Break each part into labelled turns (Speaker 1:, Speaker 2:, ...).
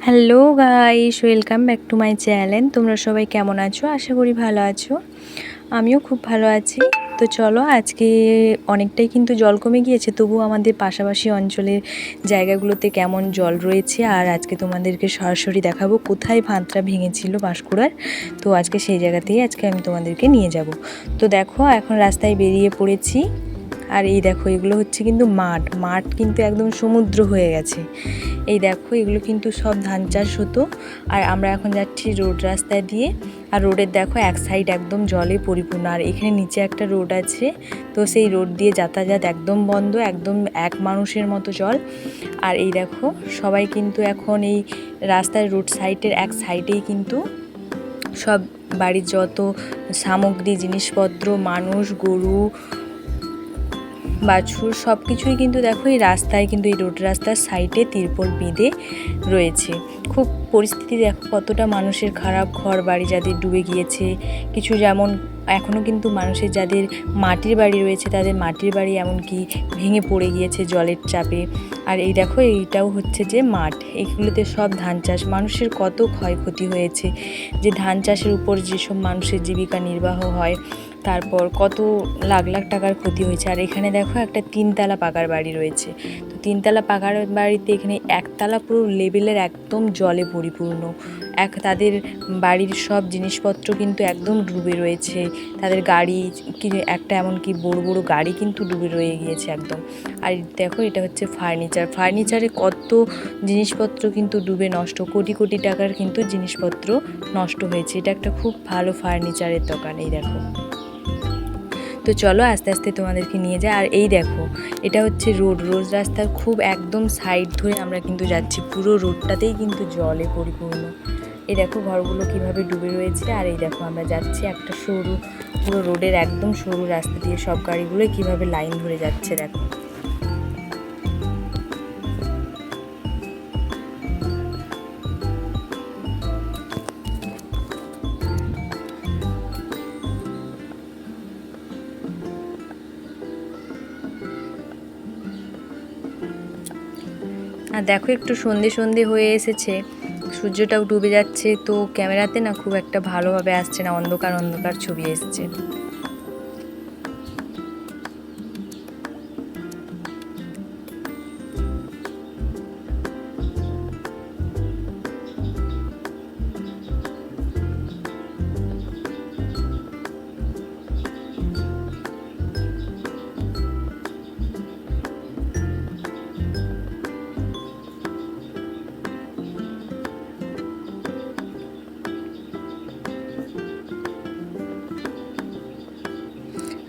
Speaker 1: Hello guys, welcome back to my channel. তোমরা সবাই কেমন আছো? আশা করি ভালো আছো। আমিও খুব ভালো আছি। তো চলো, আজকে অনেকটাই কিন্তু জল কমে গিয়েছে, তবুও আমাদের পাশাপাশি অঞ্চলের জায়গাগুলোতে কেমন জল রয়েছে আর আজকে তোমাদেরকে সরাসরি দেখাবো কোথায় বাঁধটা ভেঙেছিল বাঁশকুড়ার। তো আজকে সেই জায়গাতেই আমি তোমাদেরকে নিয়ে যাব। তো দেখো, এখন রাস্তায় বেরিয়ে পড়েছি। আর এই দেখো, এগুলো হচ্ছে কিন্তু মাঠ কিন্তু একদম সমুদ্র হয়ে গেছে। এই দেখো, এগুলো কিন্তু সব ধান চাষ হতো। আর আমরা এখন যাচ্ছি রোড রাস্তায় দিয়ে। আর রোডের দেখো এক সাইড একদম জলে পরিপূর্ণ, আর এখানে নিচে একটা রোড আছে। তো সেই রোড দিয়ে যাতায়াত একদম বন্ধ, একদম এক মানুষের মতো জল। আর এই দেখো, সবাই কিন্তু এখন এই রাস্তার রোড সাইডের এক সাইডেই কিন্তু সব বাড়ির যত সামগ্রী, জিনিসপত্র, মানুষ, গরু, বাছুর সব কিছুই কিন্তু দেখো এই রাস্তায়, কিন্তু এই রোড রাস্তার সাইডে তিরপল বেঁধে রয়েছে। খুব পরিস্থিতি দেখো কতটা মানুষের খারাপ, ঘর বাড়ি যাদের ডুবে গিয়েছে, কিছু যেমন এখনও কিন্তু মানুষের যাদের মাটির বাড়ি রয়েছে তাদের মাটির বাড়ি এমনকি ভেঙে পড়ে গিয়েছে জলের চাপে। আর এই দেখো, এইটাও হচ্ছে যে মাঠ, এইগুলোতে সব ধান চাষ, মানুষের কত ক্ষয়ক্ষতি হয়েছে। যে ধান চাষের উপর যেসব মানুষের জীবিকা নির্বাহ হয়, তারপর কত লাখ লাখ টাকার ক্ষতি হয়েছে। আর এখানে দেখো একটা 3তলা পাকার বাড়ি রয়েছে। তো 3তলা পাকার বাড়িতে এখানে একতলা পুরো লেভেলের একদম জলে পরিপূর্ণ। তাদের বাড়ির সব জিনিসপত্র কিন্তু একদম ডুবে রয়েছে। তাদের গাড়ি একটা এমনকি বড় বড় গাড়ি কিন্তু ডুবে রয়ে গিয়েছে একদম। আর দেখো, এটা হচ্ছে ফার্নিচারে কত জিনিসপত্র কিন্তু ডুবে নষ্ট, কোটি কোটি টাকার কিন্তু জিনিসপত্র নষ্ট হয়েছে। এটা একটা খুব ভালো ফার্নিচারের দোকান। এই দেখো, তো চলো আস্তে আস্তে তোমাদেরকে নিয়ে যাই। আর এই দেখো, এটা হচ্ছে রোড রাস্তার খুব একদম সাইড ধরে আমরা কিন্তু যাচ্ছি, পুরো রোডটাতেই কিন্তু জলে পরিপূর্ণ। এই দেখো ঘরগুলো কিভাবে ডুবে রয়েছে। আর এই দেখো, আমরা যাচ্ছি একটা সরু, পুরো রোডের একদম সরু রাস্তা দিয়ে, সব গাড়িগুলো কিভাবে লাইন ধরে যাচ্ছে দেখো। আর দেখো, একটু সন্ধে সন্ধে হয়ে এসেছে, সূর্যটাও ডুবে যাচ্ছে, তো ক্যামেরাতে না খুব একটা ভালোভাবে আসছে না, অন্ধকার অন্ধকার ছবি এসছে।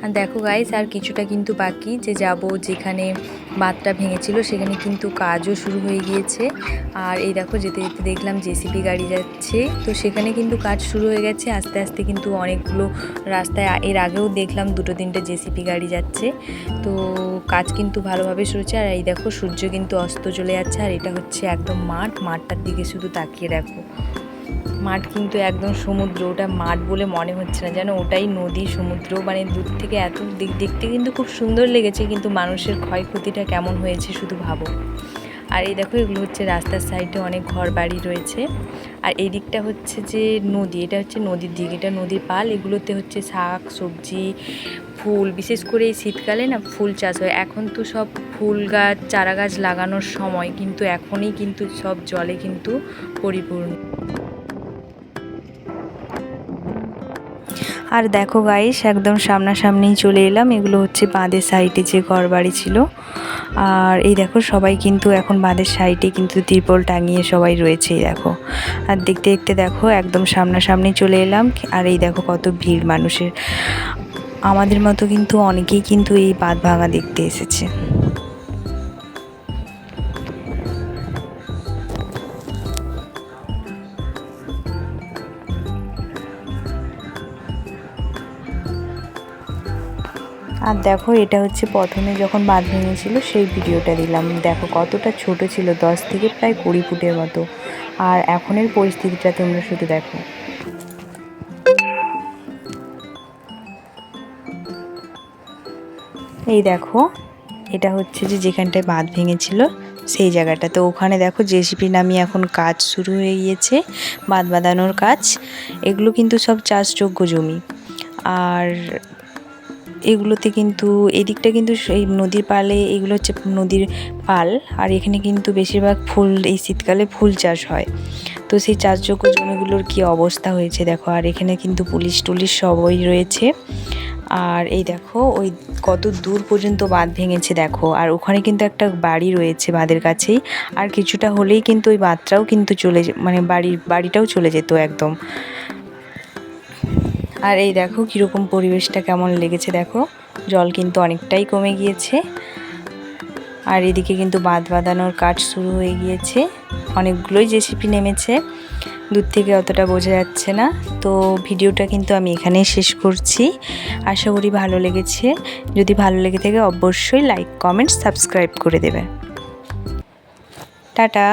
Speaker 1: আর দেখো গাইস, আর কিছুটা কিন্তু বাকি, যে যাব যেখানে বাঁধটা ভেঙেছিল সেখানে কিন্তু কাজও শুরু হয়ে গিয়েছে। আর এই দেখো, যেতে যেতে দেখলাম জেসিপি গাড়ি যাচ্ছে, তো সেখানে কিন্তু কাজ শুরু হয়ে গেছে আস্তে আস্তে। কিন্তু অনেকগুলো রাস্তায় এর আগেও দেখলাম 2-3টে জেসিপি গাড়ি যাচ্ছে, তো কাজ কিন্তু ভালোভাবে শুরু হচ্ছে। আর এই দেখো, সূর্য কিন্তু অস্ত চলে যাচ্ছে। আর এটা হচ্ছে একদম মাঠটার দিকে শুধু তাকিয়ে দেখো, মাঠ কিন্তু একদম সমুদ্র। ওটা মাঠ বলে মনে হচ্ছে না, যেন ওটাই নদী, সমুদ্র, মানে দূর থেকে এত দেখতে কিন্তু খুব সুন্দর লেগেছে, কিন্তু মানুষের ক্ষয়ক্ষতিটা কেমন হয়েছে শুধু ভাবো। আর এই দেখো, এগুলো হচ্ছে রাস্তার সাইডে অনেক ঘর বাড়ি রয়েছে। আর এই দিকটা হচ্ছে যে নদী, এটা হচ্ছে নদীর দিক, এটা নদীর পাল। এগুলোতে হচ্ছে শাক সবজি, ফুল, বিশেষ করে এই শীতকালে না ফুল চাষ হয়। এখন তো সব ফুল গাছ, চারা গাছ লাগানোর সময়, কিন্তু এখনই কিন্তু সব জলে কিন্তু পরিপূর্ণ। আর দেখো গাইস, একদম সামনাসামনিই চলে এলাম। এগুলো হচ্ছে বাঁধের সাইডে যে ঘর বাড়ি ছিল। আর এই দেখো, সবাই কিন্তু এখন বাঁধের সাইডে কিন্তু তিরপল টাঙিয়ে সবাই রয়েছে। এই দেখো, আর দেখতে দেখতে দেখো একদম সামনাসামনি চলে এলাম। আর এই দেখো কত ভিড় মানুষের, আমাদের মতো কিন্তু অনেকেই কিন্তু এই বাঁধ ভাঙা দেখতে এসেছে। আর দেখো, এটা হচ্ছে প্রথমে যখন বাঁধ ভেঙেছিল সেই ভিডিওটা দিলাম। দেখো কতটা ছোট ছিল, 10 থেকে প্রায় 20 ফুটের মতো। আর এখনের পরিস্থিতিটা তোমরা শুধু দেখো। এই দেখো, এটা হচ্ছে যে যেখানটায় বাঁধ ভেঙেছিল সেই জায়গাটা। তো ওখানে দেখো জেসিপি নামিয়ে এখন কাজ শুরু হয়ে গিয়েছে, বাঁধ বাঁধানোর কাজ। এগুলো কিন্তু সব চাষযোগ্য জমি। আর এগুলোতে কিন্তু এদিকটা কিন্তু এই নদীর পালে, এগুলো হচ্ছে নদীর পাল। আর এখানে কিন্তু বেশিরভাগ ফুল, এই শীতকালে ফুল চাষ হয়। তো সেই চাষযোগ্য জমিগুলোর কি অবস্থা হয়েছে দেখো। আর এখানে কিন্তু পুলিশ টুলিশ সবই রয়েছে। আর এই দেখো ওই কত দূর পর্যন্ত বাঁধ ভেঙেছে দেখো। আর ওখানে কিন্তু একটা বাড়ি রয়েছে বাঁধের কাছেই। আর কিছুটা হলেই কিন্তু ওই বাঁধটাও কিন্তু মানে বাড়িটাও চলে যেত একদম। আর এই দেখো কীরকম পরিবেশটা কেমন লেগেছে দেখো, জল কিন্তু অনেকটাই কমে গিয়েছে। আর এদিকে কিন্তু বাঁধ বাঁধানোর কাজ শুরু হয়ে গিয়েছে, অনেকগুলোই জেসিপি নেমেছে, দূর থেকে অতটা বোঝা যাচ্ছে না। তো ভিডিওটা কিন্তু আমি এখানেই শেষ করছি। আশা করি ভালো লেগেছে। যদি ভালো লেগে থাকে অবশ্যই লাইক, কমেন্ট, সাবস্ক্রাইব করে দেবে। টাটা।